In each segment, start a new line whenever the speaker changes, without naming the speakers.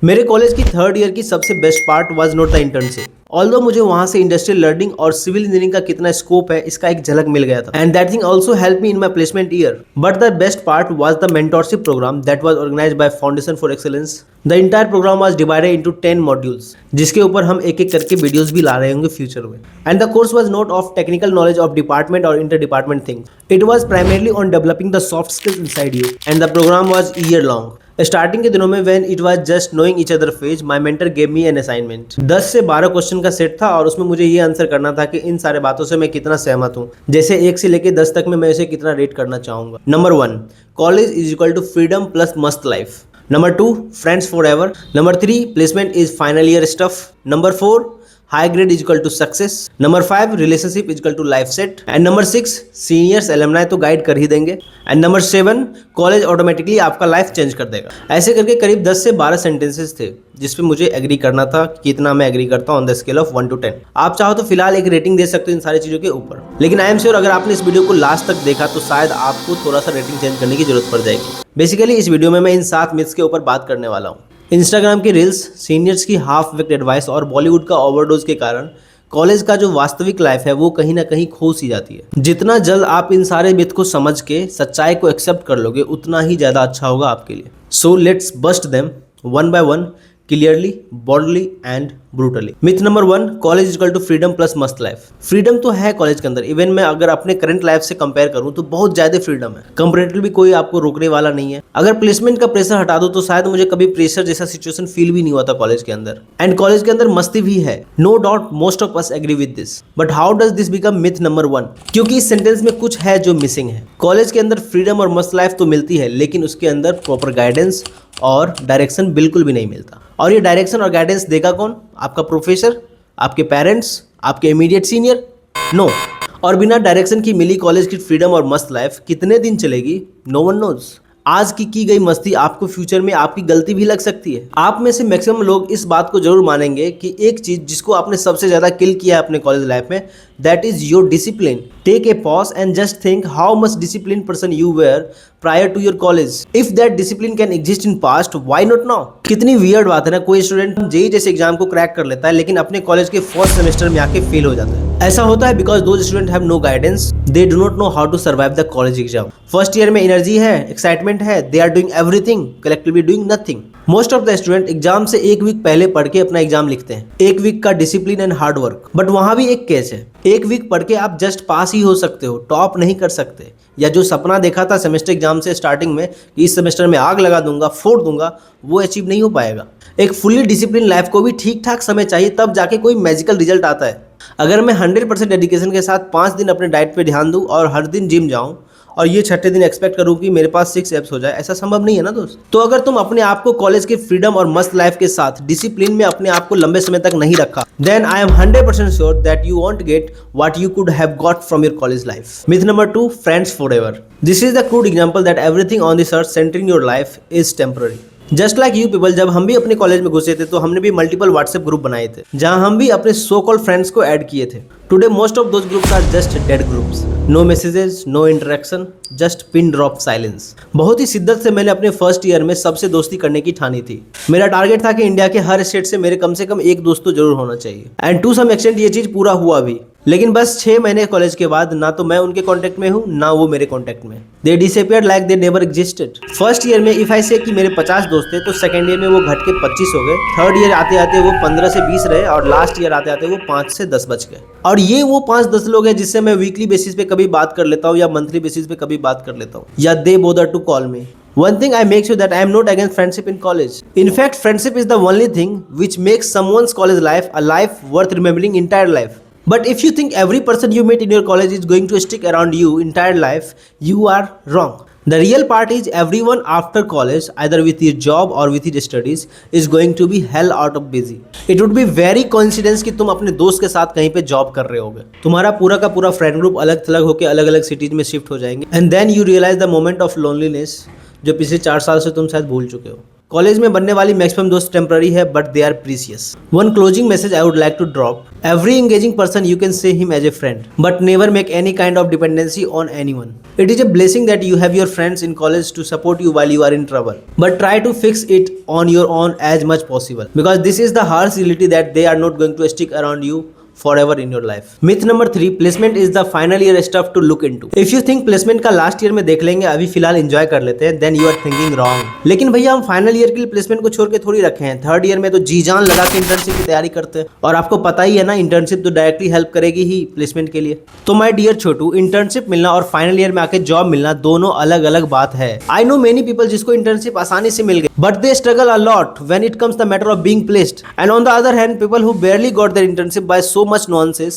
मेरे कॉलेज की third year की सबसे best part was not the internship. Although मुझे वहां से इंडस्ट्रियल लर्निंग और सिविल इंजीनियरिंग का कितना स्कोप है इसका एक झलक मिल गया था, and that thing also help me in my placement year. But the best part was the mentorship programme that was organised by foundation for excellence. The entire programme was divided into 10 modules, जिसके ऊपर हम एक एक करके videos भी ला रहे होंगे future में। And the course was not of technical knowledge of department और inter department things, it was primarily on developing the soft skills inside you, and the program was year long. Starting के दिनों में when it was just knowing each other phase, my mentor gave me an assignment. 10 से 12 question का set था और उसमें मुझे ये आंसर करना था कि इन सारे बातों से मैं कितना सहमत हूँ। जैसे 1 से लेकर 10 तक में मैं इसे कितना रेट करना चाहूंगा। Number 1, college is equal to freedom plus मस्त life. Number 2, friends forever. Number 3, placement is final year stuff. Number 4, high grade is equal to success. Number 5, relationship is equal to life set. And number 6, seniors alumni तो guide कर ही देंगे। And number 7, college automatically आपका life change कर देगा। ऐसे करके करीब 10 से 12 सेंटेंसेस थे जिसपे मुझे एग्री करना था कि कितना मैं एग्री करता हूँ on the scale of 1 to 10। आप चाहो तो फिलहाल एक रेटिंग दे सकते हो इन सारी चीज़ों के ऊपर, लेकिन आई एम श्योर अगर आपने इस वीडियो को लास्ट तक देखा तो शायद आपको थोड़ा सा रेटिंग चेंज करने की जरूरत पड़ जाएगी। बेसिकली इस वीडियो में मैं इन 7 मिथ्स के ऊपर बात करने वाला हूँ। इंस्टाग्राम की रील्स, सीनियर्स की हाफ वेक्ड एडवाइस और बॉलीवुड का ओवरडोज के कारण कॉलेज का जो वास्तविक लाइफ है वो कहीं ना कहीं खो सी जाती है। जितना जल्द आप इन सारे मिथ को समझ के सच्चाई को एक्सेप्ट कर लोगे उतना ही ज़्यादा अच्छा होगा आपके लिए। So let's bust them one by one, clearly, boldly and brutally. Myth number 1, college equal to freedom plus मस्त लाइफ। फ्रीडम तो है कॉलेज के अंदर, इवन मैं अगर अपने करंट लाइफ से कंपेयर करूं तो बहुत ज्यादा फ्रीडम है। कंपैरेटिवली भी कोई आपको रोकने वाला नहीं है। अगर प्लेसमेंट का प्रेशर हटा दो तो शायद मुझे कभी प्रेशर जैसा सिचुएशन फील भी नहीं हुआ था कॉलेज के अंदर। एंड कॉलेज के अंदर मस्ती भी है, no doubt most of us agree with this. But how does this become myth number 1? क्योंकि इस सेंटेंस में कुछ है जो मिसिंग है। कॉलेज के अंदर फ्रीडम और मस्त लाइफ तो मिलती है, लेकिन उसके अंदर प्रॉपर गाइडेंस और डायरेक्शन बिल्कुल भी नहीं मिलता। और ये डायरेक्शन और गाइडेंस देगा कौन? आपका प्रोफेसर, आपके पेरेंट्स, आपके इमीडिएट सीनियर? नो। और बिना डायरेक्शन की मिली कॉलेज की फ्रीडम और मस्त लाइफ कितने दिन चलेगी? No one knows. आज की गई मस्ती आपको फ्यूचर में आपकी गलती भी लग सकती है। आप में से मैक्सिमम लोग इस बात को जरूर मानेंगे कि एक चीज जिसको आपने सबसे ज्यादा किल किया है अपने कॉलेज लाइफ में, that is your discipline. Take a pause and just think how much discipline person you were prior to your college. If that discipline can exist in past, why not now? कितनी weird बात है ना, कोई student JEE जैसे exam को crack कर लेता है लेकिन अपने कॉलेज के फर्स्ट सेमेस्टर में आके फेल हो जाता है। ऐसा होता है because those student have no guidance, they do not know how to survive the college exam. First year में एनर्जी है, एक्साइटमेंट है, they are doing everything, collectively doing nothing. Most of the student exam से 1 week पहले पढ़ के अपना exam लिखते हैं। 1 वीक का discipline and hard work. But वहां भी एक केस है, 1 वीक पढ़ के आप जस्ट पास ही हो सकते हो, टॉप नहीं कर सकते। या जो सपना देखा था सेमेस्टर एग्जाम से स्टार्टिंग में कि इस सेमेस्टर में आग लगा दूंगा, फोड़ दूंगा, वो अचीव नहीं हो पाएगा। एक फुल्ली डिसिप्लिन लाइफ को भी ठीक ठाक समय चाहिए, तब जाके कोई मैजिकल रिजल्ट आता है। अगर मैं 100% डेडिकेशन के साथ 5 दिन अपने डाइट पे ध्यान दूं और हर दिन जिम जाऊं और ये 6ठे दिन एक्सपेक्ट करूं कि मेरे पास 6 एब्स हो जाए, ऐसा संभव नहीं है ना दोस्त। तो अगर तुम अपने आप को कॉलेज के फ्रीडम और मस्त लाइफ के साथ डिसिप्लिन में अपने आप को लंबे समय तक नहीं रखा, then I am 100% sure that you won't get what you could have got from your college life. Myth number 2, friends forever. This is the crude example that everything on this earth centering your life is temporary. Just like you people, जब हम भी अपने college में घुसे थे तो हमने भी मल्टीपल व्हाट्सएप ग्रुप बनाए थे जहां हम भी अपने सो कॉल्ड फ्रेंड्स को ऐड किए थे। Today most of those groups are just dead groups. No messages, no interaction, just pin drop silence. बहुत ही शिद्दत से मैंने अपने फर्स्ट ईयर में सबसे दोस्ती करने की ठानी थी। मेरा टारगेट था कि इंडिया के हर स्टेट से मेरे कम से कम एक दोस्त तो जरूर होना चाहिए। एंड टू सम एक्सटेंट ये चीज पूरा हुआ भी। लेकिन बस 6 महीने कॉलेज के बाद ना तो मैं उनके कांटेक्ट में हूँ ना वो मेरे कांटेक्ट में। They disappeared like they never existed. First year में इफ आई से कि मेरे 50 दोस्त थे तो सेकंड ईयर में वो घट के 25 हो गए। थर्ड ईयर आते आते वो 15 से 20 रहे और लास्ट ईयर आते आते वो 5 से 10 बच गए। और ये वो 5-10 लोग हैं जिससे मैं वीकली बेसिस पे कभी बात कर लेता हूँ या मंथली बेसिस पे कभी बात कर लेता हूँ, या they bother to call me. One thing I make sure that I am not against friendship in college. In fact, friendship is the only thing which makes someone's college life a life worth remembering entire life. But if you think every person you meet in your college is going to stick around you entire life, you are wrong. The real part is everyone after college, either with his job or with his studies, is going to be hell out of busy. It would be very coincidence कि तुम अपने दोस्त के साथ कहीं पे job कर रहे होगे, तुम्हारा पूरा का पूरा फ्रेंड ग्रुप अलग थलग होकर अलग अलग सिटीज में शिफ्ट हो जाएंगे, and then you realise the moment of loneliness जो पिछले 4 साल से तुम शायद भूल चुके हो। कॉलेज में बनने वाली मैक्सिमम दोस्त टेम्पररी है but they are precious. One closing message I would like to drop, every engaging person you can see him as a friend but never make any kind of dependency on anyone. It is a blessing that you have your friends in college to support you while you are in trouble, but try to fix it on your own as much possible because this is the harsh reality that they are not going to stick around you forever in your life. Myth number 3, placement is the final year stuff to look into. If you think placement का last year में देख लेंगे, अभी फिलहाल enjoy कर लेते हैं, then you are thinking wrong. लेकिन भैया हम फाइनल ईयर के लिए प्लेसमेंट को छोड़ के थोड़ी रखे हैं। थर्ड ईयर में तो जी जान लगा के इंटर्नशिप की तैयारी करते हैं और आपको पता ही है ना, इंटर्नशिप तो डायरेक्टली हेल्प करेगी ही प्लेसमेंट के लिए। तो माय डियर छोटू, इंटर्नशिप मिलना और फाइनल ईयर में आके जॉब मिलना दोनों अलग अलग बात है। आई नो मेनी पीपल जिसको इंटर्नशिप आसानी से मिल गई but they struggle a lot when it comes the matter of being placed, and on the other hand people who barely got their internship by so much nonsense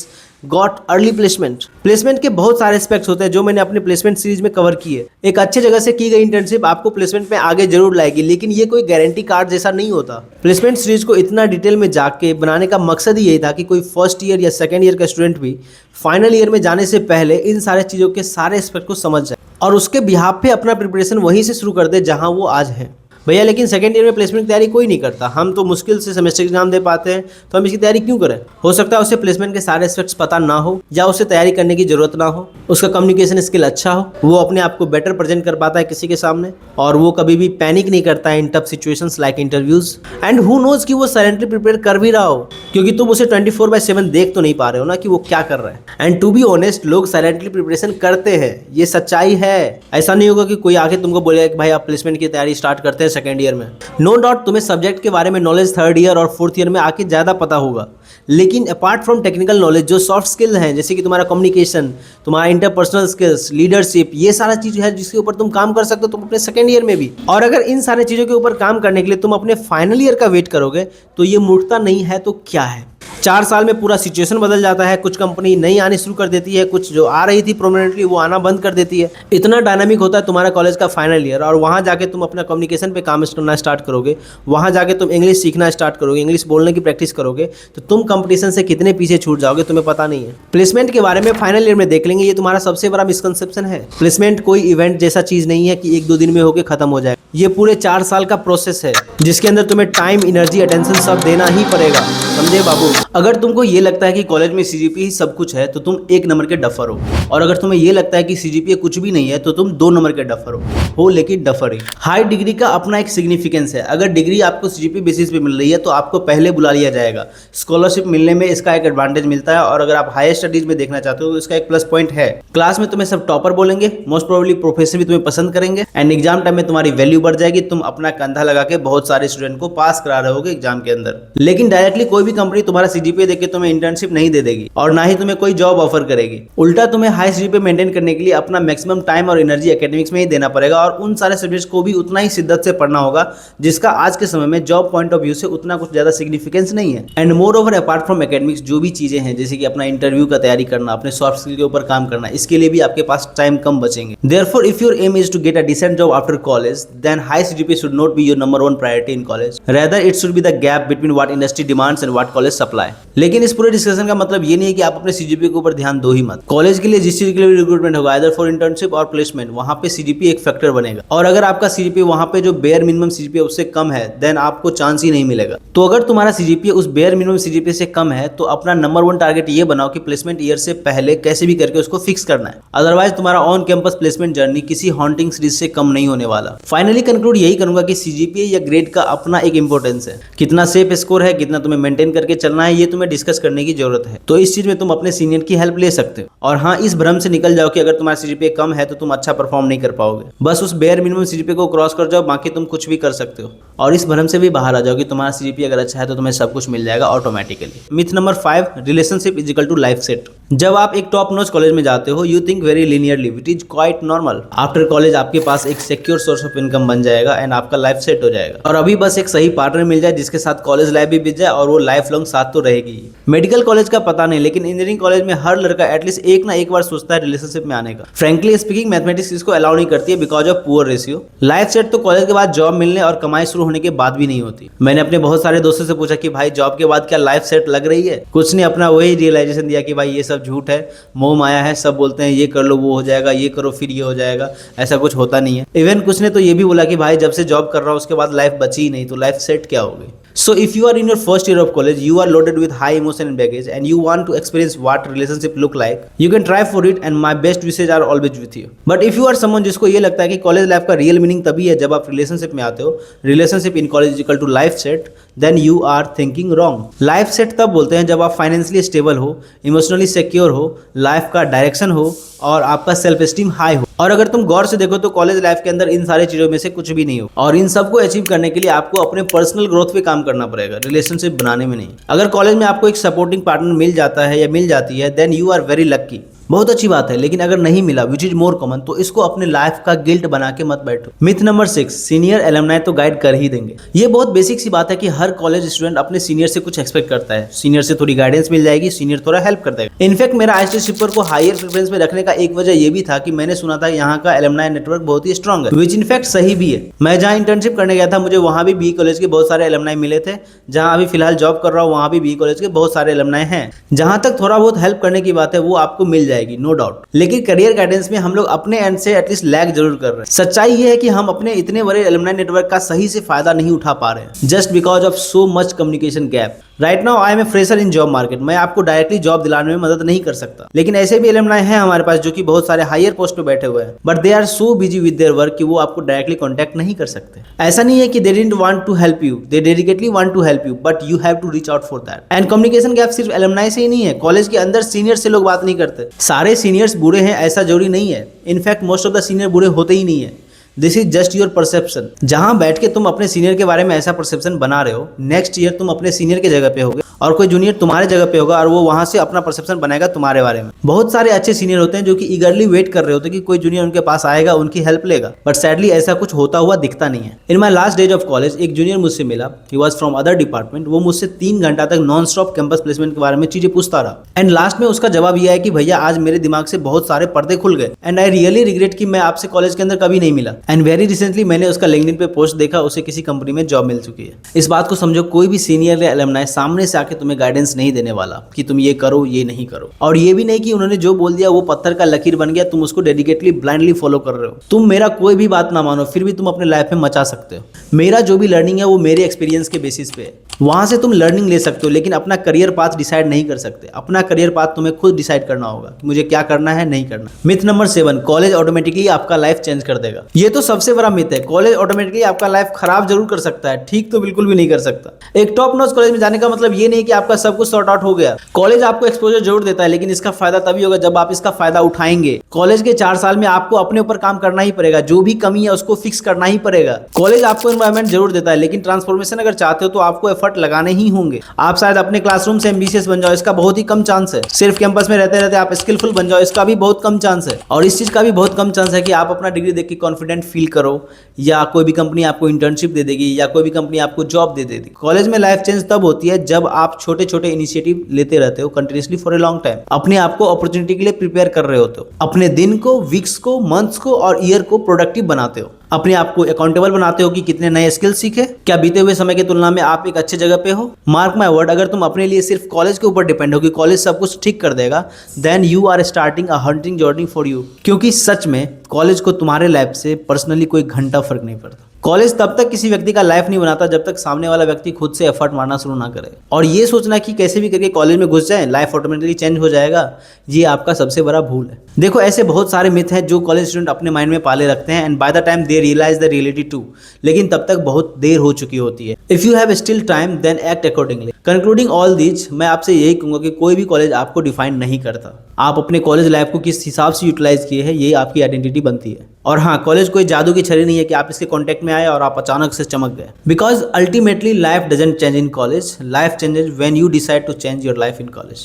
got early placement. Placement के बहुत सारे aspects होते हैं जो मैंने अपने placement series में cover किए। एक अच्छे जगह से की गई इंटर्नशिप आपको प्लेसमेंट में आगे जरूर लाएगी, लेकिन ये कोई गारंटी कार्ड जैसा नहीं होता। प्लेसमेंट सीरीज को इतना डिटेल में जाके बनाने का मकसद ही यही था कि कोई फर्स्ट ईयर या सेकेंड ईयर का स्टूडेंट भी फाइनल ईयर में जाने से पहले इन सारे चीज़ों के सारे एस्पेक्ट को समझ जाए और उसके बिहाफ पे अपना प्रिपरेशन वहीं से शुरू कर दे जहाँ वो आज है। भैया लेकिन सेकंड ईयर में प्लेसमेंट की तैयारी कोई नहीं करता, हम तो मुश्किल से सेमेस्टर एग्जाम दे पाते हैं, तो हम इसकी तैयारी क्यों करें? हो सकता है उसे प्लेसमेंट के सारे एस्पेक्ट्स पता ना हो या उसे तैयारी करने की जरूरत ना हो, उसका कम्युनिकेशन स्किल अच्छा हो, वो अपने आप को बेटर प्रेजेंट कर पाता है किसी के सामने, और वो कभी भी पैनिक नहीं करता है in tough situations like interviews, and who knows कि वो साइलेंटली प्रिपेयर कर भी रहा हो, क्योंकि तुम उसे 24/7 देख तो नहीं पा रहे हो ना कि वो क्या कर रहा है। एंड टू बी ऑनेस्ट, लोग साइलेंटली प्रिपरेशन करते हैं, ये सच्चाई है। ऐसा नहीं होगा कि कोई आके तुमको बोलेगा कि भाई आप प्लेसमेंट की तैयारी स्टार्ट करते हैं सेकंड ईयर में। नो डाउट तुम्हें सब्जेक्ट के बारे में नॉलेज थर्ड ईयर और फोर्थ ईयर में आके ज़्यादा पता होगा, लेकिन अपार्ट फ्रॉम टेक्निकल नॉलेज जो सॉफ्ट स्किल हैं, जैसे कि तुम्हारा कम्युनिकेशन, तुम्हारा इंटरपर्सनल स्किल्स, लीडरशिप, ये सारा चीज़ है जिसके ऊपर तुम काम कर सकते हो तुम अपने सेकंड ईयर में भी। और अगर इन सारे चीज़ों के ऊपर काम करने के लिए तुम अपने फाइनल ईयर का वेट करोगे तो ये मूर्खता नहीं है तो क्या है। 4 साल में पूरा सिचुएशन बदल जाता है, कुछ कंपनी नई आनी शुरू कर देती है, कुछ जो आ रही थी प्रोमिनेंटली वो आना बंद कर देती है। इतना डायनामिक होता है तुम्हारा कॉलेज का फाइनल ईयर, और वहाँ जाके तुम अपना कम्युनिकेशन पे काम करना स्टार्ट करोगे, वहाँ जाके तुम इंग्लिश सीखना स्टार्ट करोगे, इंग्लिश बोलने की प्रैक्टिस करोगे, तो तुम कंपटीशन से कितने पीछे छूट जाओगे तुम्हें पता नहीं है। प्लेसमेंट के बारे में फाइनल ईयर में देख लेंगे, ये तुम्हारा सबसे बड़ा मिसकंसेप्शन है। प्लेसमेंट कोई इवेंट जैसा चीज़ नहीं है कि 1-2 दिन में होकर खत्म हो जाए, ये पूरे 4 साल का प्रोसेस है जिसके अंदर तुम्हें टाइम, एनर्जी, अटेंशन सब देना ही पड़ेगा, समझे बाबू। अगर तुमको ये लगता है कि कॉलेज में सीजीपीए ही सब कुछ है तो तुम 1 नंबर के डफर हो, और अगर तुम्हें ये लगता है कि सीजीपीए कुछ भी नहीं है तो तुम 2 नंबर के डफर हो लेकिन डफर ही। हाई डिग्री का अपना एक सिग्निफिकेंस है, अगर डिग्री आपको सीजीपीए बेसिस पे मिल रही है तो आपको पहले बुला लिया जाएगा, स्कॉलरशिप मिलने में इसका एक एडवांटेज मिलता है, और अगर आप हायर स्टडीज में देखना चाहते हो तो इसका एक प्लस पॉइंट है। क्लास में तुम्हें सब टॉपर बोलेंगे, मोस्ट प्रोबेबली प्रोफेसर भी तुम्हें पसंद करेंगे, एंड एग्जाम टाइम में तुम्हारी वैल्यू बढ़ जाएगी, तुम अपना कंधा लगा के बहुत सारे स्टूडेंट को पास करा रहे होगे एग्जाम के अंदर। लेकिन डायरेक्टली कोई भी कंपनी तुम्हारा सीजीपीए देख के तुम्हें इंटर्नशिप नहीं दे देगी और ना ही तुम्हें कोई जॉब ऑफर करेगी। उल्टा तुम्हें हाई सीजीपीए मेंटेन करने के लिए अपना मैक्सिमम टाइम और एनर्जी एकेडमिक्स में ही देना पड़ेगा, और उन सारे सब्जेक्ट्स को भी उतना ही शिद्दत से पढ़ना होगा जिसका आज के समय में जॉब पॉइंट ऑफ व्यू से उतना कुछ ज्यादा सिग्निफिकेंस नहीं है। And more over apart from academics जो भी चीजें हैं, जैसे कि अपना इंटरव्यू का तैयारी करना, अपने सॉफ्ट स्किल के ऊपर काम करना, इसके लिए भी आपके पास टाइम कम बचेंगे। Therefore if your aim is to get a decent job after college, then high CGPA should not be your number 1 priority in college, rather it should be the gap between what industry demands and what college supply. लेकिन इस पूरे discussion का मतलब ये नहीं है कि आप अपने सीजीपीए के ऊपर ध्यान दो ही मत। कॉलेज के लिए जिस चीज के लिए रिक्रूटमेंट होगा, आइदर फॉर इंटर्नशिप और प्लेसमेंट, वहां पे सीजीपीए एक फैक्टर बनेगा, और अगर आपका सीजीपीए वहां पे जो बेयर मिनिमम सीजीपीए उससे कम है, देन आपको चांस ही नहीं मिलेगा। तो अगर तुम्हारा सीजीपीए उस बेयर मिनिमम सीजीपीए से कम है तो अपना नंबर 1 टारगेट ये बनाओ कि प्लेसमेंट ईयर से पहले कैसे भी करके उसको फिक्स करना है, अदरवाइज तुम्हारा ऑन कैंपस प्लेसमेंट जर्नी किसी हॉन्टिंग सीरीज से कम नहीं होने वाला। फाइनली कंक्लूड यही करूंगा कि सीजीपीए या ग्रेड का अपना एक इंपॉर्टेंस है, कितना सेफ स्कोर है, कितना तुम्हें मेंटेन करके चलना है, ये तुम्हें डिस्कस करने की जरूरत है। तो इस चीज में तुम अपने सीनियर की हेल्प ले सकते हो, और हाँ, इस भ्रम से निकल जाओ कि अगर तुम्हारा सीजीपीए कम है तो तुम अच्छा परफॉर्म नहीं कर पाओगे। बस उस बेयर मिनिमम सीजीपीए को क्रॉस कर जाओ, बाकी तुम कुछ भी कर सकते हो, और इस भ्रम से भी बाहर आ जाओ कि तुम्हारा सीजीपीए अगर अच्छा है तो तुम्हें सब कुछ मिल जाएगा automatically. Myth number 5, relationship is equal to life set. जब आप एक टॉप नॉच कॉलेज में जाते हो, you think very linearly, it is quite normal. After college आपके पास एक सिक्योर सोर्स ऑफ इनकम बन जाएगा एंड आपका लाइफ सेट हो जाएगा, और अभी बस एक सही पार्टनर मिल जाए जिसके साथ कॉलेज लाइफ भी बीत जाए, और वो लाइफ लॉन्ग साथ तो रहेगी। मेडिकल कॉलेज का पता नहीं, लेकिन इंजीनियरिंग कॉलेज में हर लड़का एटलीस्ट एक ना एक बार सोचता है रिलेशनशिप में आने का। फ्रेंकली स्पीकिंग, मैथमेटिक्स इसको अलाउ नहीं करती है because of poor ratio. Life set तो कॉलेज के बाद जॉब मिलने और कमाई शुरू होने के बाद भी नहीं होती। मैंने अपने बहुत सारे दोस्तों से पूछा कि भाई जॉब के बाद क्या लाइफ सेट लग रही है? कुछ ने अपना वही रियलाइजेशन दिया कि भाई ये सब सब झूठ है, मोह माया है। सब बोलते हैं ये कर लो वो हो जाएगा, ये करो फिर ये हो जाएगा, ऐसा कुछ होता नहीं है। इवन कुछ ने तो ये भी बोला कि भाई जब से जॉब कर रहा हूँ उसके बाद लाइफ बची ही नहीं, तो लाइफ सेट क्या होगी। So if you are in your first year of college, you are loaded with high emotion and baggage and you want to experience what relationship look like, you can try for it and my best wishes are always with you. But if you are someone जिसको ये लगता है कि college life का real meaning तभी है जब आप रिलेशनशिप में आते हो, relationship in college equal to life set, then you are thinking wrong. Life set तब बोलते हैं जब आप फाइनेंशियली स्टेबल हो, इमोशनली सिक्योर हो, लाइफ का डायरेक्शन हो और आपका सेल्फ एस्टीम हाई हो। और अगर तुम गौर से देखो तो कॉलेज लाइफ के अंदर इन सारी चीजों में से कुछ भी नहीं हो, और इन सब को अचीव करने के लिए आपको अपने पर्सनल ग्रोथ पे काम करना पड़ेगा, रिलेशनशिप बनाने में नहीं। अगर कॉलेज में आपको एक सपोर्टिंग पार्टनर मिल जाता है या मिल जाती है, then you are very lucky, बहुत अच्छी बात है। लेकिन अगर नहीं मिला, विच इज मोर कॉमन, तो इसको अपने लाइफ का गिल्ट बना के मत बैठो। मिथ नंबर 6, सीनियर एलुमनाई तो गाइड कर ही देंगे। ये बहुत बेसिक सी बात है कि हर कॉलेज स्टूडेंट अपने सीनियर से कुछ एक्सपेक्ट करता है, सीनियर से थोड़ी गाइडेंस मिल जाएगी, सीनियर थोड़ा हेल्प कर देगा। इनफैक्ट मेरा आईटी शिपर को हायर प्रेफरेंस में रखने का एक वजह ये भी था कि मैंने सुना था यहाँ का एलुमनाई नेटवर्क बहुत ही स्ट्रॉन्ग है, विच इनफैक्ट सही भी है। मैं जहाँ इंटर्नशिप करने गया था मुझे वहाँ भी बी कॉलेज के बहुत सारे एलुमनाई मिले थे। जहाँ अभी फिलहाल जॉब कर रहा हूँ वहाँ भी बी कॉलेज के बहुत सारे एलुमनाई हैं। जहाँ तक थोड़ा बहुत हेल्प करने की बात है वो आपको मिल जाएगी, नो डाउट। लेकिन करियर गाइडेंस में हम लोग अपने एंड से एटलीस्ट लैग जरूर कर रहे हैं। सच्चाई ये है कि हम अपने इतने बड़े एलुमनाई नेटवर्क का सही से फायदा नहीं उठा पा रहे हैं, just because of so much communication gap. Right now I am a fresher in job market. मैं आपको डायरेक्टली जॉब दिलाने में मदद नहीं कर सकता, लेकिन ऐसे भी एलुमनाई हैं हमारे पास जो कि बहुत सारे हायर पोस्ट पे बैठे हुए हैं, but they are so busy with their work कि वो आपको डायरेक्टली कॉन्टैक्ट नहीं कर सकते। ऐसा नहीं है कि they didn't want to help you, they dedicatedly want to help you, but you have to reach out for that. And communication gap सिर्फ एलुमनाई से ही नहीं है, कॉलेज के अंदर सीनियर से लोग बात नहीं करते। सारे सीनियर्स बुरे हैं ऐसा जरूरी नहीं है, in fact most of the senior बुरे होते ही नहीं है। This is just your perception. जहां बैठ के तुम अपने सीनियर के बारे में ऐसा परसेप्शन बना रहे हो, नेक्स्ट ईयर तुम अपने सीनियर के जगह पे होगे और कोई जूनियर तुम्हारे जगह पे होगा और वो वहां से अपना परसेप्शन बनाएगा तुम्हारे बारे में। बहुत सारे अच्छे सीनियर होते हैं जो कि ईगरली वेट कर रहे होते हैं कि कोई जूनियर उनके पास आएगा, उनकी हेल्प लेगा, बट सैडली ऐसा कुछ होता हुआ दिखता नहीं है। In my last days of college एक जूनियर मुझसे मिला, he was from other department. वो मुझसे 3 घंटा तक नॉन स्टॉप कैंपस प्लेसमेंट के बारे में चीजें पूछता रहा, एंड लास्ट में उसका जवाब यह है कि भैया आज मेरे दिमाग से बहुत सारे पर्दे खुल गए एंड आई रियली रिग्रेट कि मैं आपसे कॉलेज के अंदर कभी नहीं मिला। एंड वेरी रिसेंटली मैंने उसका लिंक्डइन पे पोस्ट देखा, उसे किसी कंपनी में जॉब मिल चुकी है। इस बात को समझो, कोई भी सीनियर या एलुमनाई सामने से आके तुम्हें गाइडेंस नहीं देने वाला कि तुम ये करो ये नहीं करो, और ये भी नहीं कि उन्होंने जो बोल दिया वो पत्थर का लकीर बन गया, तुम उसको डेडिकेटली ब्लाइंडली फॉलो कर रहे हो। तुम मेरा कोई भी बात ना मानो, फिर भी तुम अपने लाइफ में मचा सकते हो। मेरा जो भी लर्निंग है वो मेरे एक्सपीरियंस के बेसिस पे है, वहां से तुम लर्निंग ले सकते हो, लेकिन अपना करियर पाथ डिसाइड नहीं कर सकते। अपना करियर पाथ तुम्हें खुद डिसाइड करना होगा कि मुझे क्या करना है नहीं करना। मिथ नंबर 7, कॉलेज ऑटोमेटिकली आपका लाइफ चेंज कर देगा। ये तो सबसे बड़ा मिथ है। कॉलेज ऑटोमेटिकली आपका लाइफ खराब जरूर कर सकता है, ठीक तो बिल्कुल भी नहीं कर सकता। एक टॉप नॉच कॉलेज में जाने का मतलब ये नहीं कि आपका सब कुछ सॉर्ट आउट हो गया। कॉलेज आपको एक्सपोजर जरूर देता है, लेकिन इसका फायदा तभी होगा जब आप इसका फायदा उठाएंगे। कॉलेज के 4 साल में आपको अपने ऊपर काम करना ही पड़ेगा, जो भी कमी है उसको फिक्स करना ही पड़ेगा। कॉलेज आपको एनवायरनमेंट जरूर देता है, लेकिन ट्रांसफॉर्मेशन अगर चाहते हो तो आपको एफर्ट लगाने ही होंगे। आप शायद अपने क्लासरूम से एम्बिशियस बन जाओ, इसका बहुत ही कम चांस है। सिर्फ कैंपस में रहते रहते आप स्किलफुल बन जाओ, इसका भी बहुत कम चांस है। और इस चीज का भी बहुत कम चांस है कि आप अपना डिग्री देख के कॉन्फिडेंट फील करो, या कोई भी कंपनी आपको इंटर्नशिप दे देगी, या कोई भी कंपनी आपको जॉब दे देगी। कॉलेज में लाइफ चेंज तब होती है जब आप छोटे छोटे इनिशिएटिव लेते रहते हो continuously for a long time, अपने आप को अपॉर्चुनिटी के लिए प्रिपेयर कर रहे होते हो, अपने दिन को, वीक्स को, मंथ्स को और ईयर को प्रोडक्टिव बनाते हो, अपने आप को अकाउंटेबल बनाते हो कि कितने नए स्किल सीखे, क्या बीते हुए समय की तुलना में आप एक अच्छे जगह पे हो। मार्क माय वर्ड, अगर तुम अपने लिए सिर्फ कॉलेज के ऊपर डिपेंड हो कि कॉलेज सब कुछ ठीक कर देगा, then you are starting a hunting journey for you. क्योंकि सच में कॉलेज को तुम्हारे लाइफ से पर्सनली कोई घंटा फर्क नहीं पड़ता। कॉलेज तब तक किसी व्यक्ति का लाइफ नहीं बनाता जब तक सामने वाला व्यक्ति खुद से एफर्ट मारना शुरू ना करे। और ये सोचना कि कैसे भी करके कॉलेज में घुस जाए लाइफ ऑटोमेटिकली चेंज हो जाएगा, ये आपका सबसे बड़ा भूल है। देखो, ऐसे बहुत सारे मिथ हैं जो कॉलेज स्टूडेंट अपने माइंड में पाले रखते हैं, and by the time they realise the reality too, लेकिन तब तक बहुत देर हो चुकी होती है। If you have still time then act accordingly. Concluding all these, मैं आपसे यही कहूंगा कि कोई भी कॉलेज आपको डिफाइन नहीं करता। आप अपने कॉलेज लाइफ को किस हिसाब से यूटिलाइज किए हैं, ये आपकी आइडेंटिटी बनती है। और हाँ, कॉलेज कोई जादू की छड़ी नहीं है कि आप इसके कांटेक्ट में आए और आप अचानक से चमक गए। Because ultimately life doesn't change in college, life changes when you decide to change your life in college.